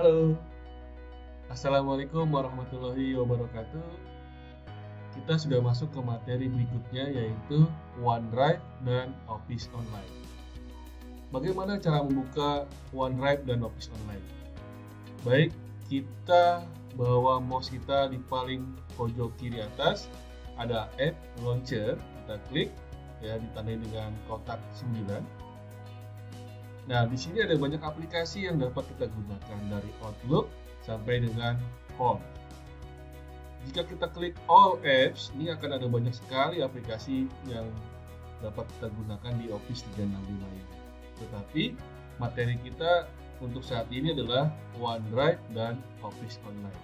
Halo, Assalamualaikum warahmatullahi wabarakatuh. Kita sudah masuk ke materi berikutnya, yaitu OneDrive dan Office Online. Bagaimana cara membuka OneDrive dan Office Online? Baik, kita bawa mouse kita di paling pojok kiri atas, ada App Launcher, kita klik, ya, ditandai dengan kotak 9. Nah, di sini ada banyak aplikasi yang dapat kita gunakan dari Outlook sampai dengan Home. Jika kita klik All Apps, ini akan ada banyak sekali aplikasi yang dapat kita gunakan di Office 365 ini. Tetapi materi kita untuk saat ini adalah OneDrive dan Office Online.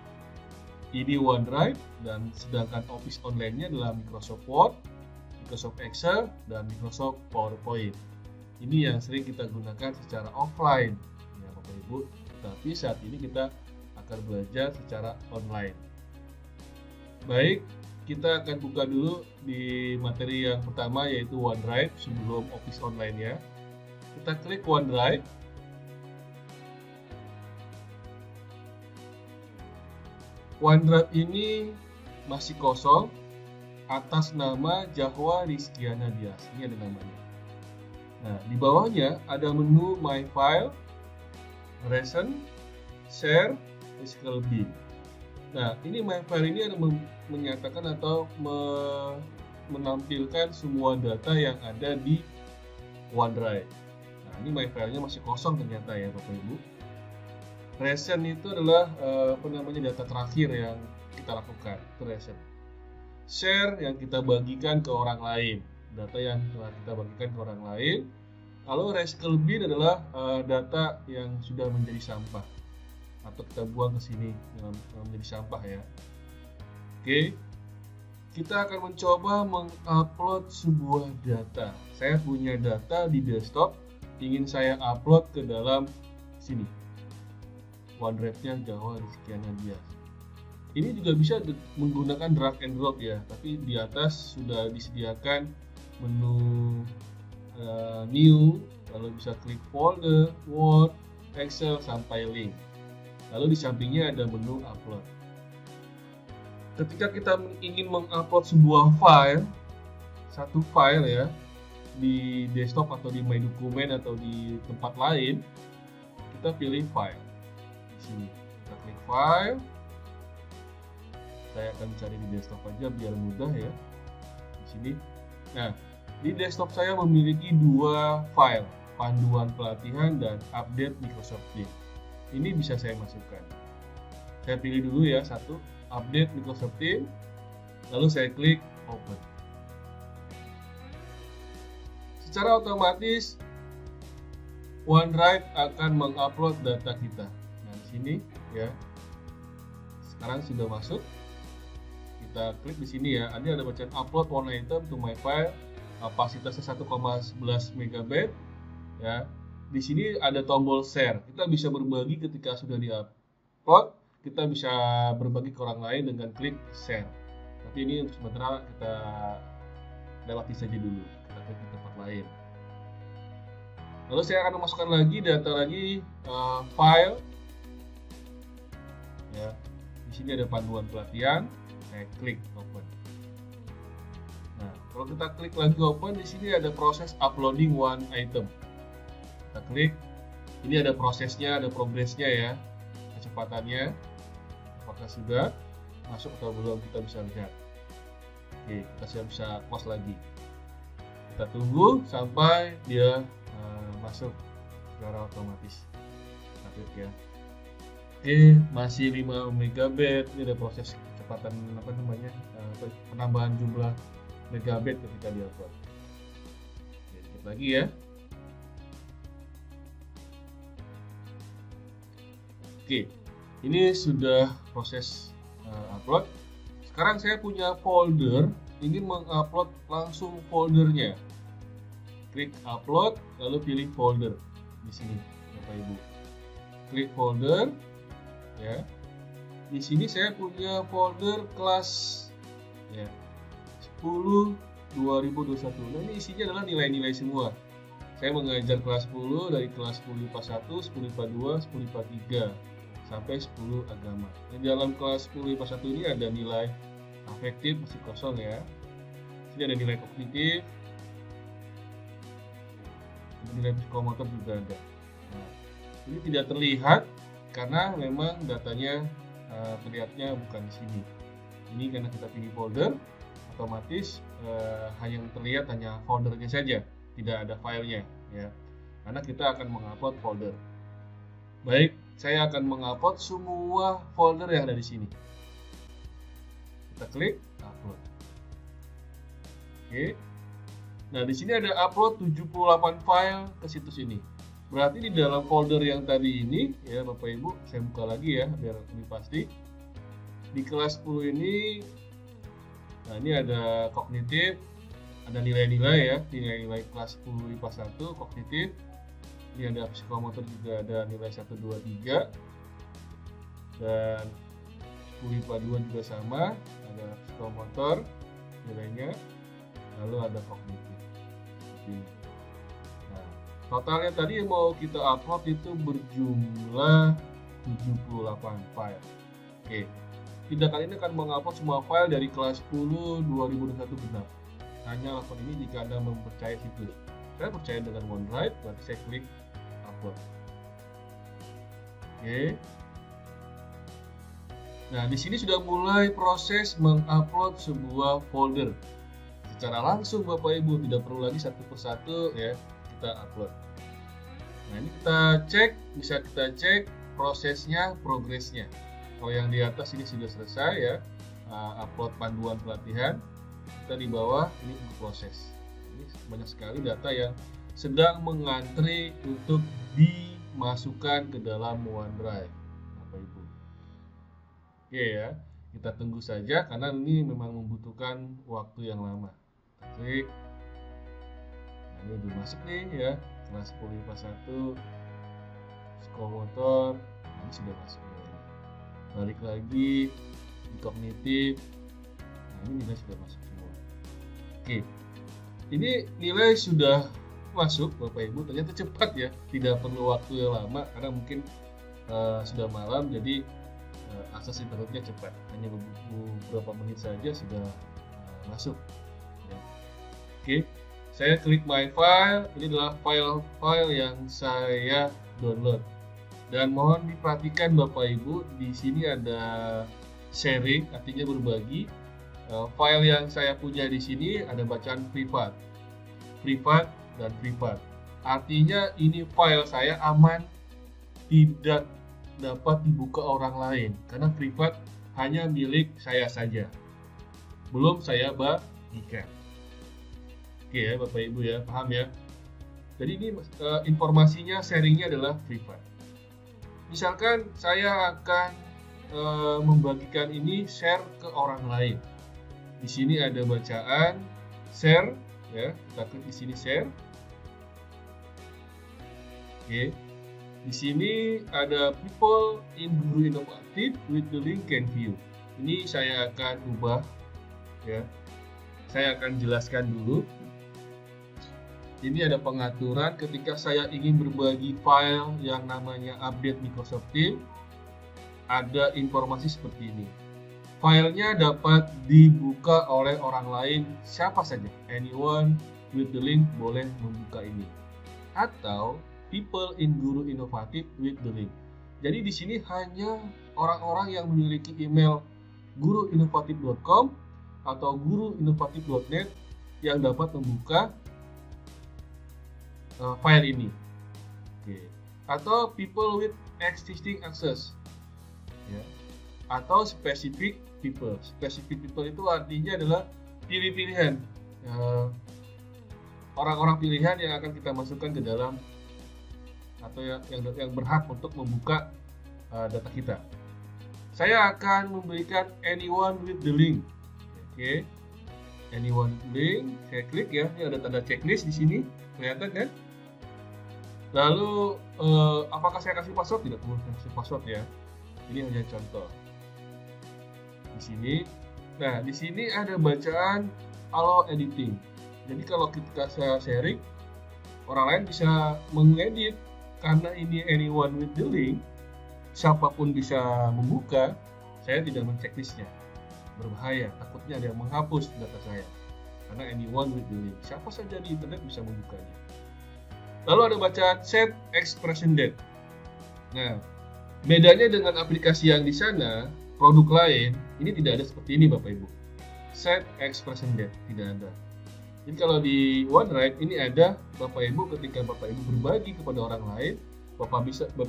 Ini OneDrive dan sedangkan Office Online-nya adalah Microsoft Word, Microsoft Excel, dan Microsoft PowerPoint. Ini yang sering kita gunakan secara offline, ya Bapak Ibu. Tapi saat ini kita akan belajar secara online. Baik, kita akan buka dulu di materi yang pertama, yaitu OneDrive sebelum Office Online-nya. Kita klik OneDrive. OneDrive ini masih kosong atas nama Jahwa Rizkiana Dias. Ini ada namanya. Nah, di bawahnya ada menu My File, Recent, Share, Physical B. Nah, ini My File ini ada menyatakan atau menampilkan semua data yang ada di OneDrive. Nah, ini My File-nya masih kosong ternyata ya Bapak Ibu. Recent itu adalah data terakhir yang kita lakukan, itu recent. Share yang kita bagikan ke orang lain, data yang telah kita bagikan ke orang lain. Lalu Recycle Bin adalah data yang sudah menjadi sampah atau kita buang ke sini menjadi sampah ya. Oke, kita akan mencoba mengupload sebuah data. Saya punya data di desktop, ingin saya upload ke dalam sini, OneDrive-nya Jahwa Rizkiana Dias. Ini juga bisa menggunakan drag and drop ya, tapi di atas sudah disediakan menu New, lalu bisa klik Folder, Word, Excel, sampai Link. Lalu di sampingnya ada menu Upload. Ketika kita ingin mengupload sebuah file, satu file ya, di desktop atau di My Document atau di tempat lain, kita pilih File. Di sini kita klik File. Saya akan cari di desktop aja biar mudah ya. Di sini. Nah, di desktop saya memiliki dua file, panduan pelatihan dan update Microsoft Teams. Ini bisa saya masukkan. Saya pilih dulu ya satu, update Microsoft Teams, lalu saya klik open. Secara otomatis OneDrive akan mengupload data kita. Nah, di sini ya. Sekarang sudah masuk. Kita klik di sini ya. Ada bacaan upload one item to my file. Kapasitasnya 1,11 MB ya. Di sini ada tombol share. Kita bisa berbagi ketika sudah di-upload. Kita bisa berbagi ke orang lain dengan klik share. Tapi ini untuk sementara kita lewati saja dulu. Kita klik di tempat lain. Lalu saya akan memasukkan lagi data file. Ya. Di sini ada panduan pelatihan. Saya klik open. Nah, kalau kita klik lagi open, di sini ada proses uploading one item. Kita klik, ini ada prosesnya, ada progresnya ya, kecepatannya. Apakah sudah masuk atau belum, kita bisa lihat. Oke, kita bisa close lagi. Kita tunggu sampai dia masuk secara otomatis. Kita klik ya. Oke, masih 5 MB. Ini ada proses kecepatan penambahan jumlah megabit ketika di-upload. Sedikit lagi ya. Oke, ini sudah proses upload. Sekarang saya punya folder, ingin mengupload langsung foldernya. Klik upload, lalu pilih folder di sini, Bapak Ibu. Klik folder, ya. Di sini saya punya folder kelas, ya. 10 2021. Nah, ini isinya adalah nilai-nilai semua. Saya mengajar kelas 10 dari kelas 10 IPA 1, 10 IPA 2, 10 IPA 3, sampai 10 agama. Di dalam kelas 10 IPA 1 ini ada nilai afektif masih kosong ya. Sini ada nilai kognitif, nilai psikomotor juga ada. Nah, ini tidak terlihat karena memang datanya terlihatnya bukan di sini. Ini karena kita pilih folder, otomatis yang terlihat hanya foldernya saja, tidak ada filenya ya. Karena kita akan mengupload folder. Baik, saya akan mengupload semua folder yang ada di sini. Kita klik upload. Oke. Nah, di sini ada upload 78 file ke situs ini. Berarti di dalam folder yang tadi ini ya Bapak Ibu, saya buka lagi ya biar lebih pasti. Di kelas 10 ini, nah ini ada kognitif, ada nilai-nilai ya, nilai-nilai kelas 10 IPA 1 kognitif. Ini ada psikomotor juga ada nilai 1, 2, 3. Dan 10 IPA 2 juga sama, ada psikomotor nilainya, lalu ada kognitif. Nah, totalnya tadi yang mau kita upload itu berjumlah 78 file. Oke. Tidak kali ini akan mengupload semua file dari kelas 10 2021 genap. Hanya lakukan ini jika Anda mempercayai situs. Saya percaya dengan OneDrive, berarti saya klik upload. Oke. Nah, di sini sudah mulai proses mengupload sebuah folder. Secara langsung Bapak Ibu, tidak perlu lagi satu persatu ya kita upload. Nah, ini kita cek, bisa kita cek prosesnya, progresnya. Kalau yang di atas ini sudah selesai ya, upload panduan pelatihan. Kita di bawah ini proses. Ini banyak sekali data yang sedang mengantri untuk dimasukkan ke dalam OneDrive, Bapak Ibu. Oke ya, kita tunggu saja karena ini memang membutuhkan waktu yang lama. Klik. Nah, ini udah masuk nih ya, kelas 10 IPA 1 psikomotor, ini sudah masuk. Balik lagi di kognitif, nah ini nilai sudah masuk semua. Oke, ini nilai sudah masuk Bapak Ibu, ternyata cepat ya, tidak perlu waktu yang lama karena mungkin sudah malam, jadi akses internetnya cepat, hanya beberapa menit saja sudah masuk ya. Oke, saya klik my file, ini adalah file-file yang saya download. Dan mohon diperhatikan Bapak Ibu, di sini ada sharing, artinya berbagi. File yang saya punya di sini ada bacaan privat, dan privat. Artinya ini file saya aman, tidak dapat dibuka orang lain, karena privat hanya milik saya saja. Belum saya bagikan. Oke ya Bapak Ibu ya, paham ya? Jadi ini informasinya, sharingnya adalah privat. Misalkan saya akan membagikan ini share ke orang lain. Di sini ada bacaan share ya, kita klik di sini share. Oke. Di sini ada people in Guru Inovatif with the link can view. Ini saya akan ubah ya. Saya akan jelaskan dulu. Ini ada pengaturan ketika saya ingin berbagi file yang namanya update Microsoft Teams. Ada informasi seperti ini. Filenya dapat dibuka oleh orang lain, siapa saja. Anyone with the link boleh membuka ini. Atau people in Guru Inovatif with the link. Jadi di sini hanya orang-orang yang memiliki email guruinovatif.com atau guruinovatif.net yang dapat membuka file ini. Oke. Atau people with existing access ya. Atau specific people. Specific people itu artinya adalah pilih-pilihan, orang-orang pilihan yang akan kita masukkan ke dalam atau yang berhak untuk membuka data kita. Saya akan memberikan anyone with the link. Oke. Anyone link, saya klik ya. Ini ada tanda checklist di sini, kelihatan kan? Lalu apakah saya kasih password? Tidak perlu kasih password ya. Ini hanya contoh. Di sini. Nah, di sini ada bacaan allow editing. Jadi kalau kita sharing, orang lain bisa mengedit karena ini anyone with the link. siapapun bisa membuka, saya tidak men-checklistnya. Berbahaya, takutnya ada yang menghapus data saya. Karena anyone with the link, siapa saja di internet bisa membukanya. Lalu ada bacaan set expiration date. Nah, bedanya dengan aplikasi yang di sana, produk lain, ini tidak ada seperti ini Bapak Ibu. Set expiration date, tidak ada. Jadi kalau di OneDrive ini ada, Bapak Ibu ketika Bapak Ibu berbagi kepada orang lain, Bapak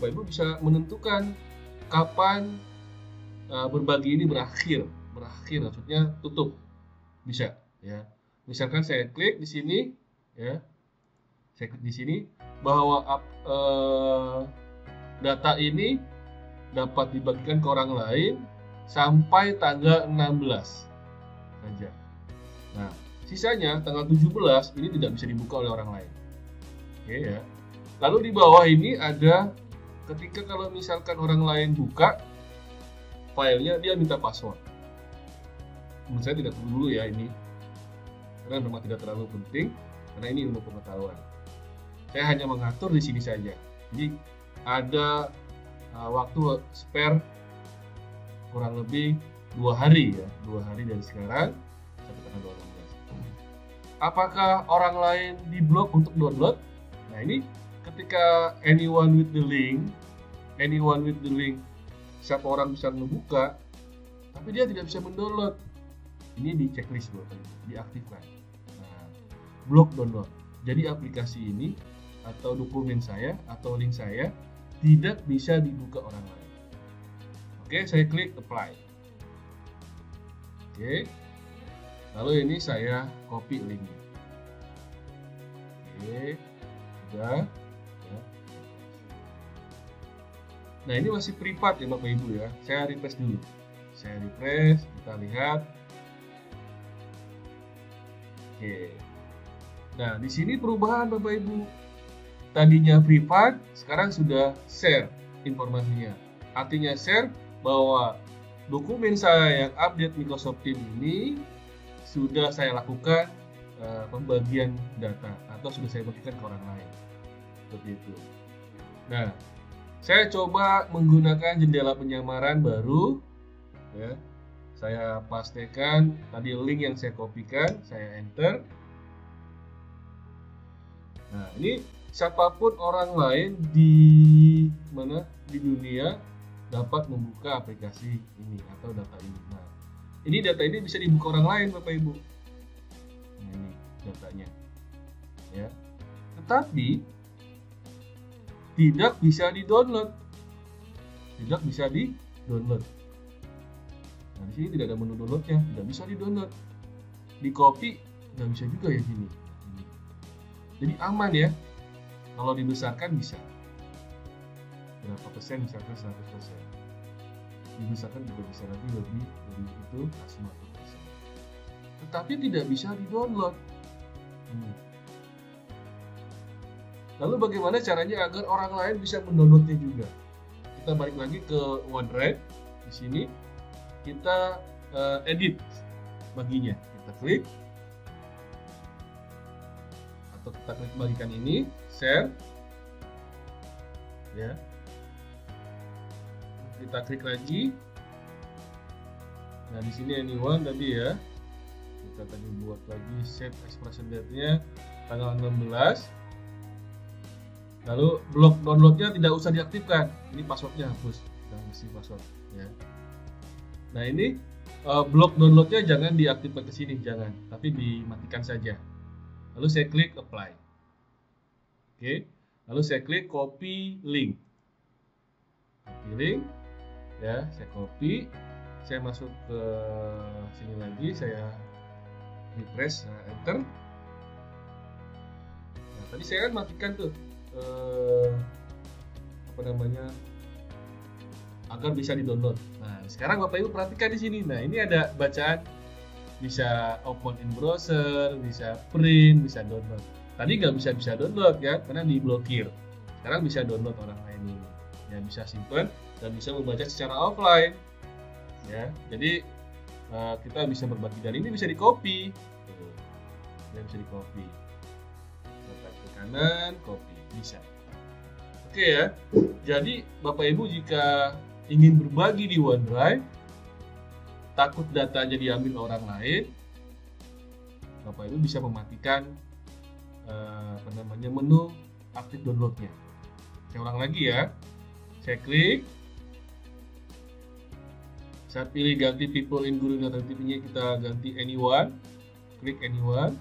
Ibu bisa menentukan kapan berbagi ini berakhir. Berakhir maksudnya tutup. Bisa, ya. Misalkan saya klik di sini, ya. Saya klik di sini bahwa data ini dapat dibagikan ke orang lain sampai tanggal 16 saja. Nah, sisanya tanggal 17 ini tidak bisa dibuka oleh orang lain. Oke ya. Lalu di bawah ini ada ketika kalau misalkan orang lain buka filenya, dia minta password. Menurut saya tidak perlu dulu ya ini, karena memang tidak terlalu penting, karena ini untuk pengetahuan. Saya hanya mengatur di sini saja. Jadi ada waktu spare kurang lebih 2 hari ya, 2 hari dari sekarang sampai tanggal 12. Apakah orang lain diblok untuk download? Nah ini ketika anyone with the link, siapa orang bisa membuka, tapi dia tidak bisa mendownload. Ini di checklist Bapak Ibu, diaktifkan. Nah, blok download. Jadi aplikasi ini atau dokumen saya atau link saya tidak bisa dibuka orang lain. Oke, saya klik apply. Oke. Lalu ini saya copy linknya. Oke, sudah. Ya. Nah ini masih privat ya Bapak Ibu ya. Saya refresh dulu. Saya refresh, kita lihat. Oke. Nah di sini perubahan Bapak Ibu. Tadinya privat, sekarang sudah share informasinya. Artinya share bahwa dokumen saya yang update Microsoft Teams ini sudah saya lakukan pembagian data atau sudah saya bagikan ke orang lain. Seperti itu. Nah, saya coba menggunakan jendela penyamaran baru. Ya, saya pastikan tadi link yang saya kopikan, saya enter. Nah, ini siapapun orang lain di mana di dunia dapat membuka aplikasi ini atau data ini. Nah, ini data ini bisa dibuka orang lain Bapak Ibu. Nah, ini datanya. Ya. Tetapi tidak bisa di-download. Tidak bisa di-download. Nah, di sini tidak ada menu downloadnya, tidak bisa di-download. Di copy nggak bisa juga ya gini. Jadi aman ya. Kalau dibesarkan bisa. Berapa persen misalkan 100%. Dibesarkan juga bisa lagi lebih itu 50%. Tetapi tidak bisa di-download. Lalu bagaimana caranya agar orang lain bisa mendownloadnya juga? Kita balik lagi ke OneDrive. Di sini kita edit baginya. Kita klik atau kita klik bagikan ini, share. Ya. Kita klik lagi. Nah, di sini anyone tadi ya. Kita tadi buat lagi set expiration date-nya tanggal 16. Lalu blok downloadnya tidak usah diaktifkan. Ini passwordnya hapus. Jangan isi password ya. Nah, ini blok downloadnya jangan diaktifkan ke sini, jangan. Tapi dimatikan saja. Lalu saya klik apply. Oke. Lalu saya klik copy link. Copy link. Ya, saya copy. Saya masuk ke sini lagi, saya refresh, enter. Nah, tadi saya kan matikan tuh agar bisa di-download. Nah, sekarang Bapak Ibu perhatikan di sini. Nah, ini ada bacaan bisa open in browser, bisa print, bisa download. Tadi nggak bisa download ya, karena diblokir. Sekarang bisa download orang lain ini. Ya, bisa simpan dan bisa membaca secara offline. Ya, jadi kita bisa berbagi, dan ini bisa di-copy. Bisa di-copy. Ke kanan, copy bisa. Oke ya. Jadi Bapak Ibu jika ingin berbagi di OneDrive, takut datanya diambil orang lain, Bapak Ibu bisa mematikan menu aktif downloadnya. Saya ulang lagi ya. Saya klik, saya pilih ganti people in Guru TV-nya, kita ganti anyone, klik anyone.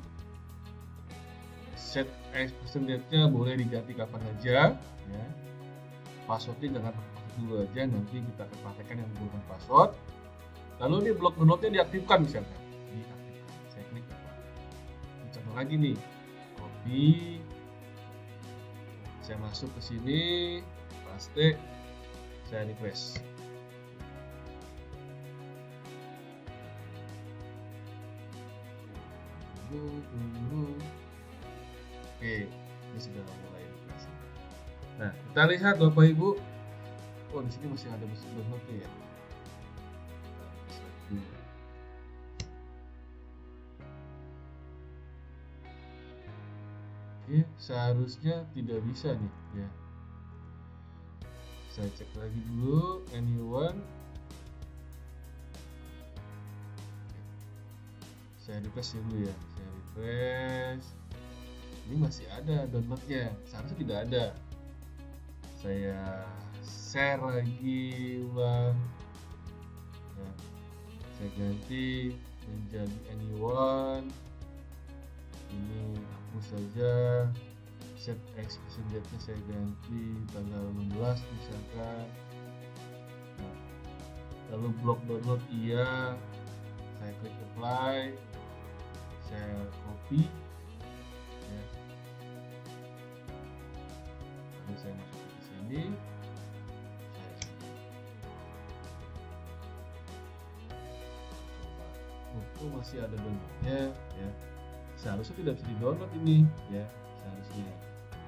Set expiration date-nya boleh diganti kapan aja ya. Passwordnya jangan pakai password dulu aja, nanti kita akan praktekkan yang menggunakan password. Lalu ini blok downloadnya diaktifkan misalkan. Diaktifkan. Saya klik apa? Contoh lagi nih. Copy. Saya masuk ke sini, paste, saya refresh. Oke, ini sudah mulai refresh. Nah, kita lihat Bapak Ibu. Oh, di sini masih ada mesin downloadnya ya. Oke, seharusnya tidak bisa nih ya. Saya cek lagi dulu anyone. Saya refresh dulu ya. Saya refresh. Ini masih ada downloadnya. Seharusnya tidak ada. Saya share lagi ulang. Ya. Saya ganti menjadi anyone. Ini hapus saja. Set expiration date-nya saya ganti tanggal 16 misalkan. Nah, lalu blok download iya. Saya klik apply. Saya copy ya. Lalu saya masuk ke sini, saya coba. Masih ada downloadnya ya. Seharusnya tidak bisa di-download ini ya, seharusnya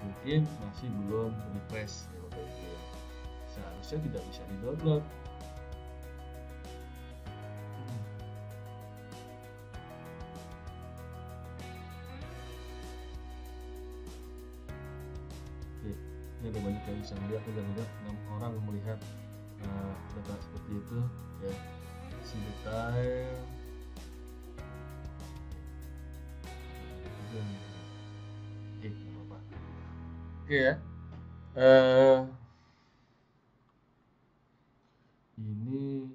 mungkin masih belum refresh ya Bapak Ibu ya. Seharusnya tidak bisa di-download. Ini ada banyak yang bisa melihat, mudah-mudahan 6 orang melihat data seperti itu ya. Si detail oke ya. Ini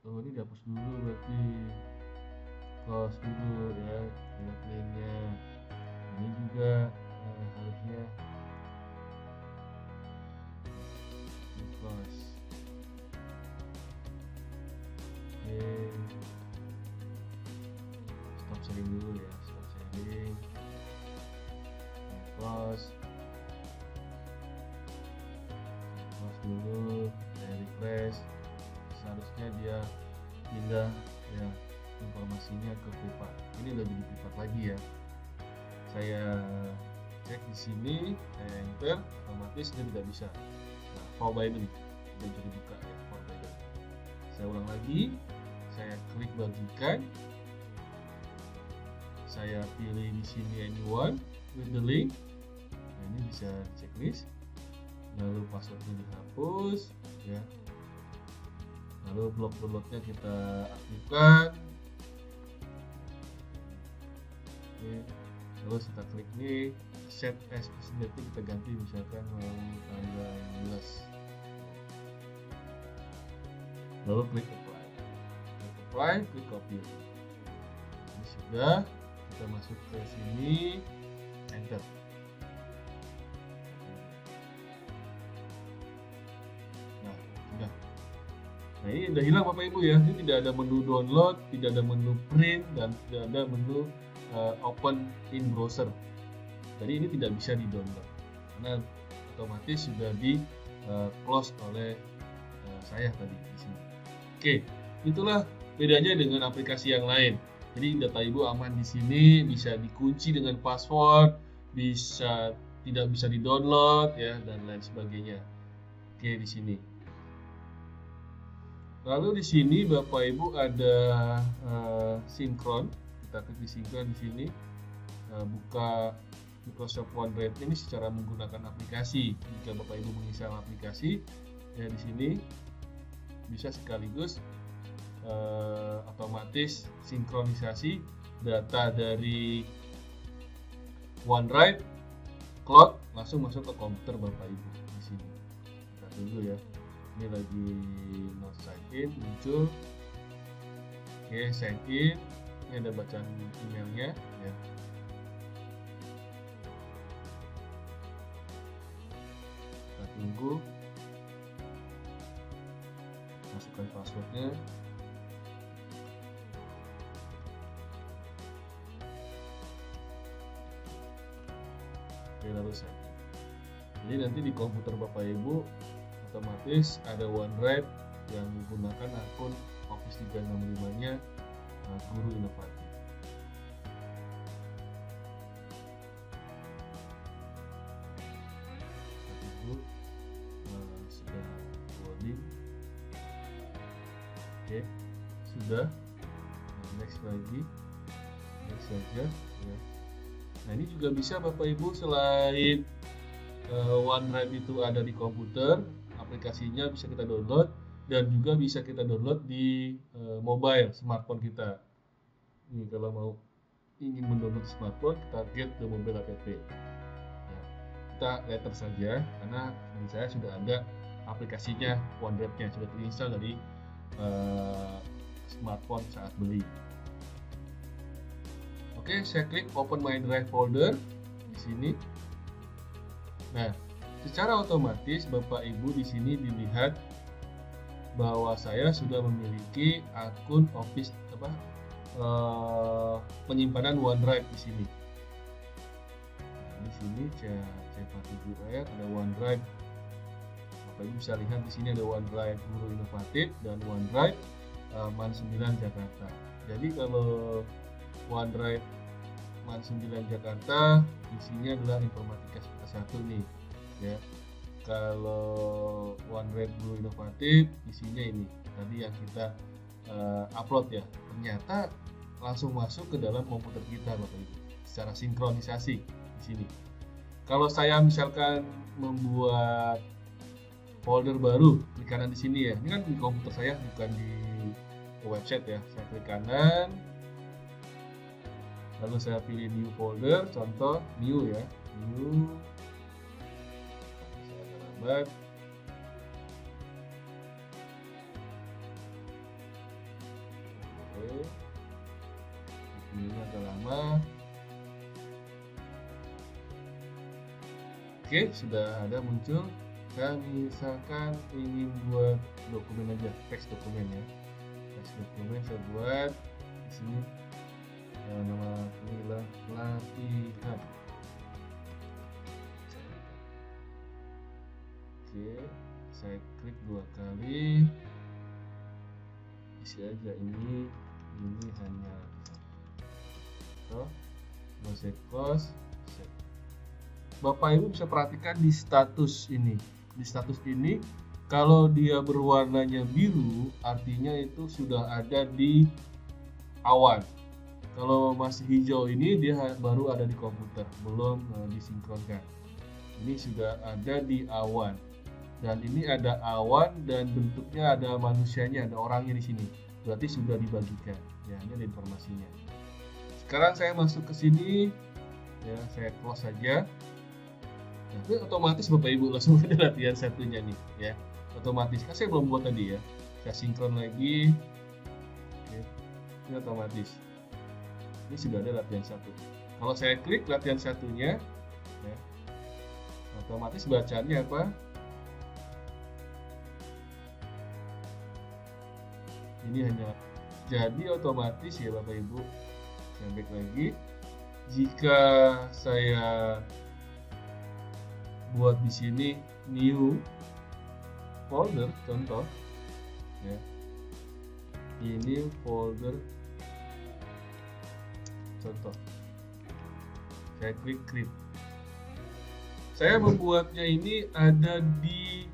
ini dihapus dulu, berarti close dulu ya lainnya. Ini juga harusnya close. Stop sharing dulu ya, stop sharing, close dulu, saya refresh. Seharusnya dia pindah ya informasinya ke privat. Ini udah jadi privat lagi ya. Saya cek di sini, saya enter, otomatis dia tidak bisa. Nah, forbidden tidak bisa dibuka ya, forbidden. Saya ulang lagi, saya klik bagikan, saya pilih di sini anyone with the link. Nah, ini bisa checklist. Lalu passwordnya dihapus ya. Lalu blok downloadnya kita aktifkan. Oke. Lalu kita klik nih, set expiration date kita ganti misalkan tanggal 16. Lalu klik apply, klik copy. Ini sudah, kita masuk ke sini, enter. Nah, ini udah hilang Bapak Ibu ya. Ini tidak ada menu download, tidak ada menu print, dan tidak ada menu open in browser. Jadi ini tidak bisa di download karena otomatis sudah di close oleh saya tadi di sini. Oke, itulah bedanya dengan aplikasi yang lain. Jadi data Ibu aman di sini, bisa dikunci dengan password, tidak bisa di download ya, dan lain sebagainya. Oke, di sini. Lalu di sini Bapak Ibu ada sinkron. Kita klik di sinkron di sini. Buka Microsoft OneDrive ini secara menggunakan aplikasi. Jika Bapak Ibu menginstal aplikasi, ya di sini bisa sekaligus otomatis sinkronisasi data dari OneDrive Cloud langsung masuk ke komputer Bapak Ibu di sini. Kita tunggu ya. Ini lagi not sign in muncul. Oke, sign in. Ini ada bacaan emailnya ya. Kita tunggu. Masukkan passwordnya. Oke, lalu sign in. Jadi nanti di komputer Bapak Ibu otomatis ada OneDrive yang menggunakan akun Office 365-nya Guru Inovatif. Itu sudah loading. Oke, sudah. Next lagi, next saja. Ya. Nah ini juga bisa Bapak Ibu selain OneDrive itu ada di komputer, aplikasinya bisa kita download dan juga bisa kita download di mobile smartphone kita. Ini kalau mau ingin mendownload smartphone, kita get ke mobile app. Ya, kita letter saja karena di saya sudah ada aplikasinya OneDrive-nya sudah terinstall dari smartphone saat beli. Oke, saya klik Open My Drive Folder di sini. Nah, secara otomatis Bapak Ibu di sini dilihat bahwa saya sudah memiliki akun Office penyimpanan OneDrive di sini. Nah, di sini C47R ada OneDrive. Bapak Ibu bisa lihat di sini ada OneDrive Guru Inovatif dan OneDrive MAN 9 Jakarta. Jadi kalau OneDrive MAN 9 Jakarta isinya adalah informatika semester 1 nih ya. Kalau OneDrive Guru Inovatif isinya ini tadi yang kita upload ya. Ternyata langsung masuk ke dalam komputer kita Bapak Ibu secara sinkronisasi di sini. Kalau saya misalkan membuat folder baru, klik kanan di sini ya. Ini kan di komputer saya bukan di website ya. Saya klik kanan. Lalu saya pilih new folder, contoh new ya, new. Saya agak lambat. Oke, ini agak lama. Oke, sudah ada muncul. Saya misalkan ingin buat dokumen aja, teks dokumen ya. Teks dokumen saya buat di sini. Nama inilah latihan. Oke, saya klik 2 kali. Isi aja ini hanya no set cost. Bapak Ibu bisa perhatikan di status ini. Di status ini kalau dia berwarnanya biru artinya itu sudah ada di awan. Kalau masih hijau ini dia baru ada di komputer, belum disinkronkan. Ini sudah ada di awan. Dan ini ada awan dan bentuknya ada manusianya, ada orangnya di sini. Berarti sudah dibagikan. Ya, ini ada informasinya. Sekarang saya masuk ke sini. Ya, saya close saja. Nah, itu otomatis Bapak Ibu langsung ada latihan satunya nih, ya. Otomatis. Kan saya belum buat tadi ya. Saya sinkron lagi. Oke. Ini otomatis. Ini sudah ada latihan 1. Kalau saya klik latihan 1-nya, ya, otomatis bacaannya apa? Ini hanya jadi otomatis ya Bapak Ibu. Saya back lagi. Jika saya buat di sini new folder contoh, ya, ini folder contoh. Saya klik create. Saya membuatnya ini ada di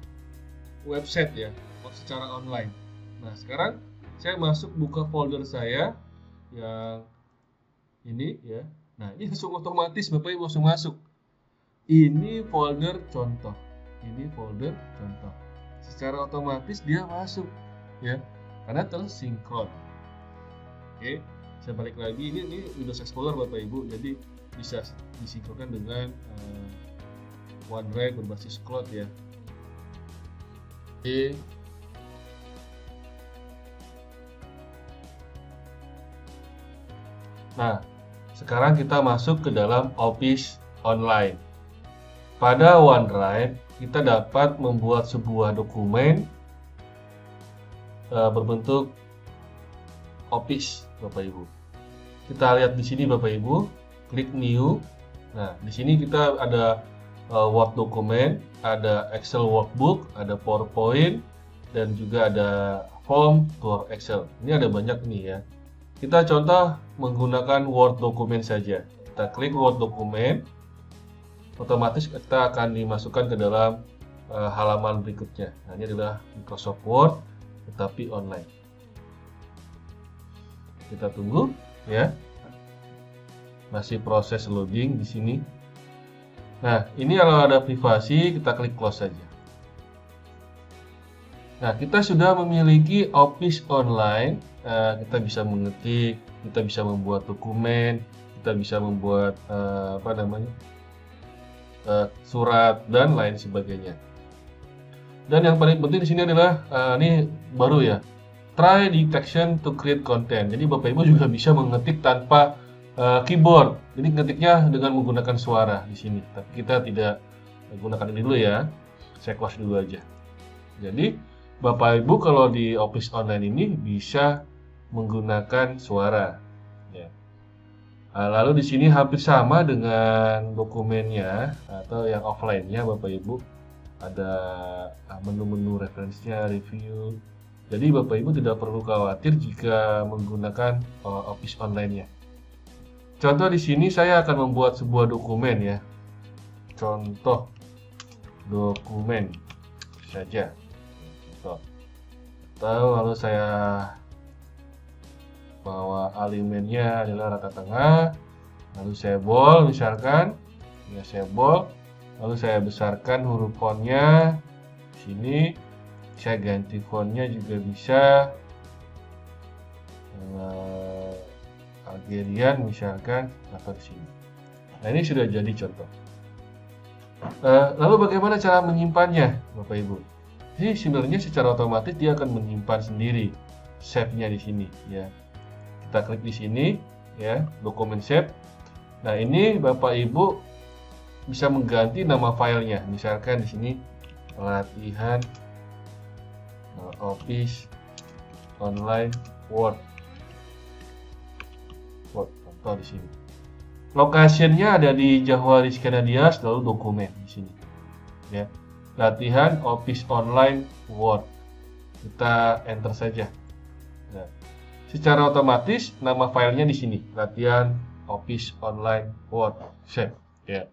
website ya, secara online. Nah, sekarang saya masuk buka folder saya yang ini ya. Nah, ini langsung otomatis Bapak Ibu langsung masuk. Ini folder contoh. Ini folder contoh. Secara otomatis dia masuk ya. Karena tersinkron. Oke, saya balik lagi. Ini Windows Explorer Bapak Ibu. Jadi bisa disinkronkan dengan OneDrive berbasis cloud ya. Oke. Nah, sekarang kita masuk ke dalam Office Online. Pada OneDrive, kita dapat membuat sebuah dokumen berbentuk Office, Bapak Ibu. Kita lihat di sini Bapak Ibu, klik New. Nah, di sini kita ada Word dokumen, ada Excel workbook, ada PowerPoint, dan juga ada form for Excel. Ini ada banyak nih ya. Kita contoh menggunakan Word dokumen saja. Kita klik Word dokumen, otomatis kita akan dimasukkan ke dalam halaman berikutnya. Nah, ini adalah Microsoft Word, tetapi online. Kita tunggu ya. Masih proses loading di sini. Nah, ini kalau ada privasi, kita klik close saja. Nah, kita sudah memiliki Office Online. Kita bisa mengetik, kita bisa membuat dokumen, kita bisa membuat surat dan lain sebagainya. Dan yang paling penting di sini adalah ini baru ya, try detection to create content. Jadi Bapak Ibu juga bisa mengetik tanpa keyboard. Jadi ngetiknya dengan menggunakan suara di sini. Tapi kita tidak menggunakan ini dulu ya. Saya close dulu aja. Jadi Bapak Ibu kalau di Office Online ini bisa menggunakan suara. Ya. Lalu di sini hampir sama dengan dokumennya atau yang offline-nya Bapak Ibu. Ada menu-menu referensinya, review. Jadi Bapak Ibu tidak perlu khawatir jika menggunakan Office Online-nya. Contoh di sini saya akan membuat sebuah dokumen ya. Contoh dokumen saja. Contoh. Atau lalu saya bawa elemennya adalah rata tengah. Lalu saya bold misalkan. Ya, saya bold. Lalu saya besarkan huruf fontnya. Sini saya ganti fontnya juga bisa. Algerian misalkan atau di sini. Nah, ini sudah jadi contoh. Lalu bagaimana cara menyimpannya, Bapak Ibu? Jadi sebenarnya secara otomatis dia akan menyimpan sendiri save-nya di sini ya. Kita klik di sini ya, dokumen save. Nah, ini Bapak Ibu bisa mengganti nama filenya. Misalkan di sini latihan Office Online Word. Contoh di sini. Location-nya ada di Jawa Rizkyana Dias, lalu dokumen di sini. Ya. Latihan Office Online Word. Kita enter saja. Nah, secara otomatis nama filenya di sini, latihan Office Online Word. Save. Ya.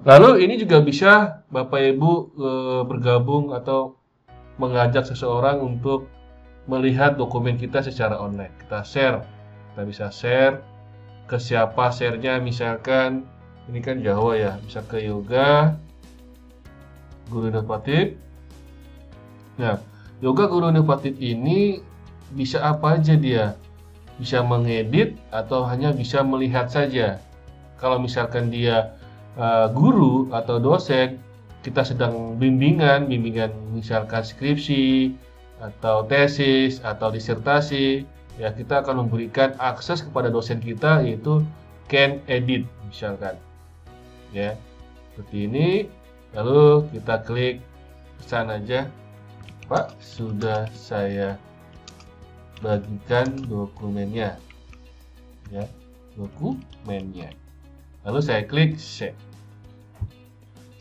Lalu ini juga bisa Bapak Ibu bergabung atau mengajak seseorang untuk melihat dokumen kita secara online. Kita share. Kita bisa share ke siapa share-nya, misalkan ini kan Jawa ya, bisa ke Yoga Guru Inovatif. Nah, Yoga Guru Inovatif ini bisa apa aja dia? Bisa mengedit atau hanya bisa melihat saja. Kalau misalkan dia guru atau dosen, kita sedang bimbingan misalkan skripsi atau tesis atau disertasi, ya kita akan memberikan akses kepada dosen kita, yaitu can edit misalkan ya seperti ini. Lalu kita klik pesan aja, Pak, sudah saya bagikan dokumennya ya, dokumennya. Lalu saya klik send,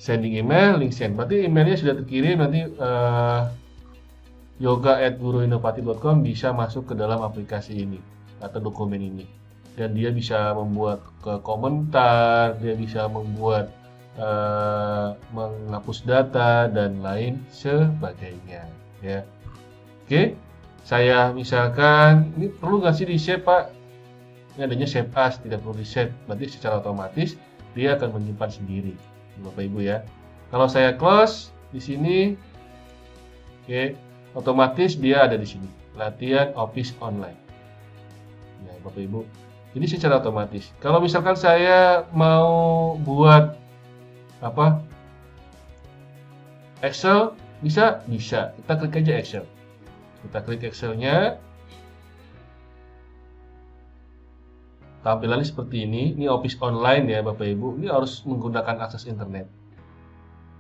sending email, link send. Berarti emailnya sudah terkirim. Nanti yoga@guruinovatif.com bisa masuk ke dalam aplikasi ini atau dokumen ini, dan dia bisa membuat komentar, dia bisa membuat menghapus data dan lain sebagainya ya. Oke, saya misalkan ini perlu nggak sih di save, Pak? Ini adanya save as, tidak perlu di set, berarti secara otomatis dia akan menyimpan sendiri, Bapak Ibu ya. Kalau saya close di sini, oke, otomatis dia ada di sini, latihan Office Online. Ya, Bapak Ibu, ini secara otomatis. Kalau misalkan saya mau buat apa? Excel, bisa. Kita klik aja Excel. Kita klik Excelnya. Tampilannya seperti ini. Ini Office Online ya Bapak Ibu. Ini harus menggunakan akses internet.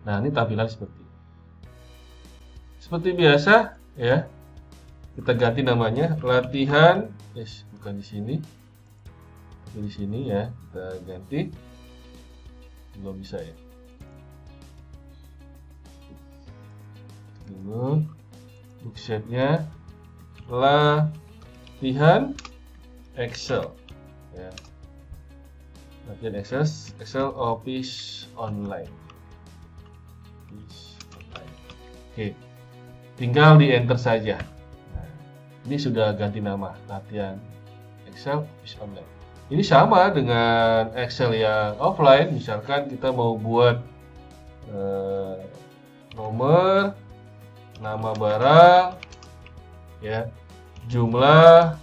Nah, ini tampilan seperti ini. Seperti biasa ya. Kita ganti namanya latihan. Yes, bukan di sini. Tapi di sini ya. Kita ganti. Belum bisa ya. Dulu book shape-nya latihan Excel ya. Latihan Excel Office Online. Oke, tinggal di enter saja. Nah, ini sudah ganti nama, latihan Excel Office Online. Ini sama dengan Excel yang offline. Misalkan kita mau buat nomor, nama barang, ya, jumlah,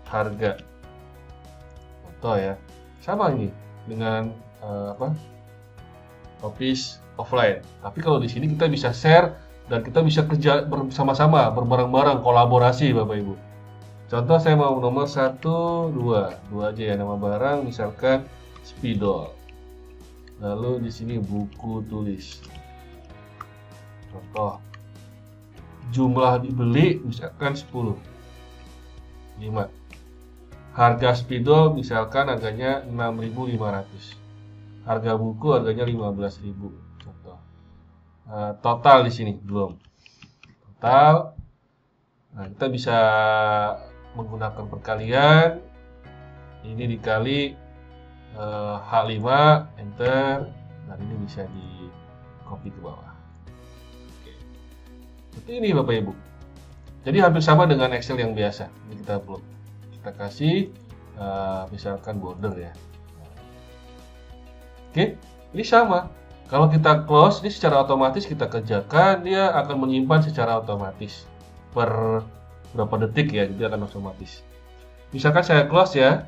harga. Contoh ya, sama ini dengan Office offline. Tapi kalau di sini kita bisa share dan kita bisa kerja bersama-sama, berbareng-bareng, kolaborasi Bapak Ibu. Contoh saya mau nomor 1, 2 aja ya, nama barang misalkan spidol. Lalu di sini buku tulis. Contoh jumlah dibeli misalkan 10, 5. Harga spidol misalkan harganya 6.500. Harga buku harganya 15.000. Contoh. Total di sini belum. Total. Nah, kita bisa menggunakan perkalian. Ini dikali H5, enter. Dan ini bisa di copy ke bawah. Oke. Seperti ini Bapak Ibu. Jadi hampir sama dengan Excel yang biasa. Ini kita upload. Kita kasih misalkan border ya. Oke, ini sama. Kalau kita close, ini secara otomatis kita kerjakan, dia akan menyimpan secara otomatis per berapa detik ya, dia akan otomatis. Misalkan saya close ya,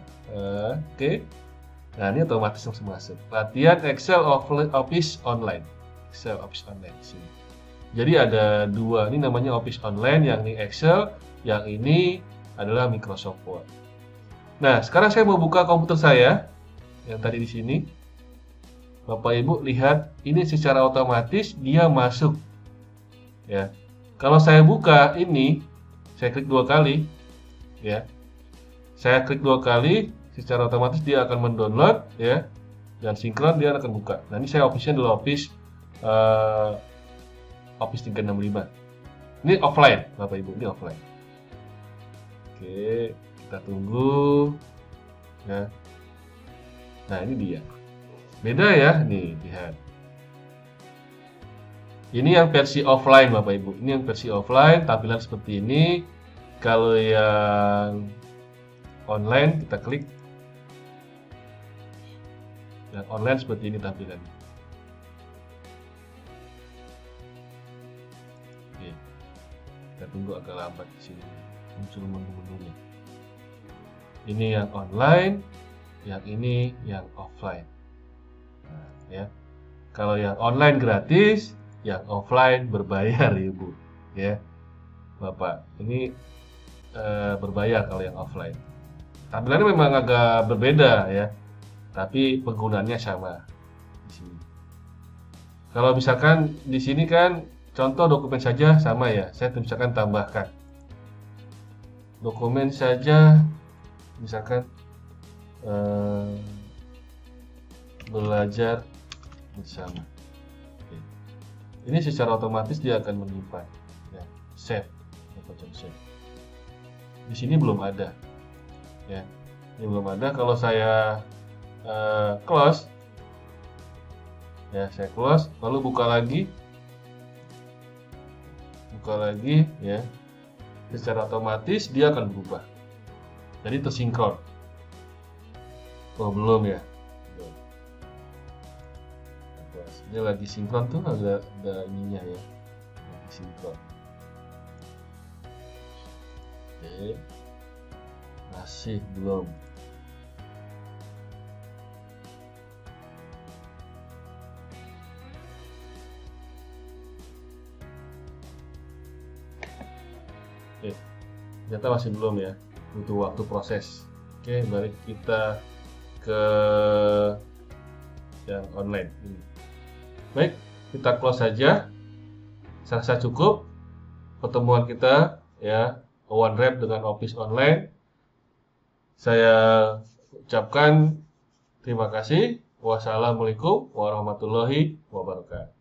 oke. Nah, ini otomatis langsung masuk. Latihan Excel Office Online. Excel Office Online di sini. Jadi ada dua, ini namanya Office Online, yang ini Excel, yang ini adalah Microsoft Word. Nah, sekarang saya mau buka komputer saya yang tadi di sini. Bapak Ibu lihat, ini secara otomatis dia masuk. Ya. Kalau saya buka ini, saya klik 2 kali, ya. Saya klik 2 kali, secara otomatis dia akan mendownload, ya. Dan sinkron dia akan buka. Nah, ini saya Office-nya adalah Office 365. Ini offline, Bapak Ibu, ini offline. Oke, kita tunggu. Ya. Nah, ini dia. Beda ya, nih, lihat. Ini yang versi offline Bapak Ibu. Ini yang versi offline, tampilan seperti ini. Kalau yang online, kita klik. Yang online seperti ini tampilannya. Oke. Kita tunggu agak lambat di sini. Muncul menu-menunya. Ini yang online, yang ini yang offline. Nah, ya. Kalau yang online gratis, yang offline berbayar Ibu, ya. Bapak, ini berbayar kalau yang offline. Tampilannya memang agak berbeda ya, tapi penggunaannya sama di sini. Kalau misalkan di sini kan contoh dokumen saja sama ya, saya misalkan tambahkan dokumen saja, misalkan belajar bersama. Oke. Ini secara otomatis dia akan menyimpan, ya, save, save. Di sini belum ada, ya, ini belum ada. Kalau saya close, ya, saya close, lalu buka lagi, ya, secara otomatis dia akan berubah. Jadi tersinkron. Oh, belum ya? Belum. Ini lagi sinkron tuh, ada ininya ya. Lagi sinkron. Oke. Masih belum. Oke. Ternyata masih belum ya. Butuh waktu proses. Oke, balik kita ke yang online ini. Baik, kita close saja. Saya rasa cukup pertemuan kita ya, OneDrive dengan Office Online. Saya ucapkan terima kasih. Wassalamualaikum warahmatullahi wabarakatuh.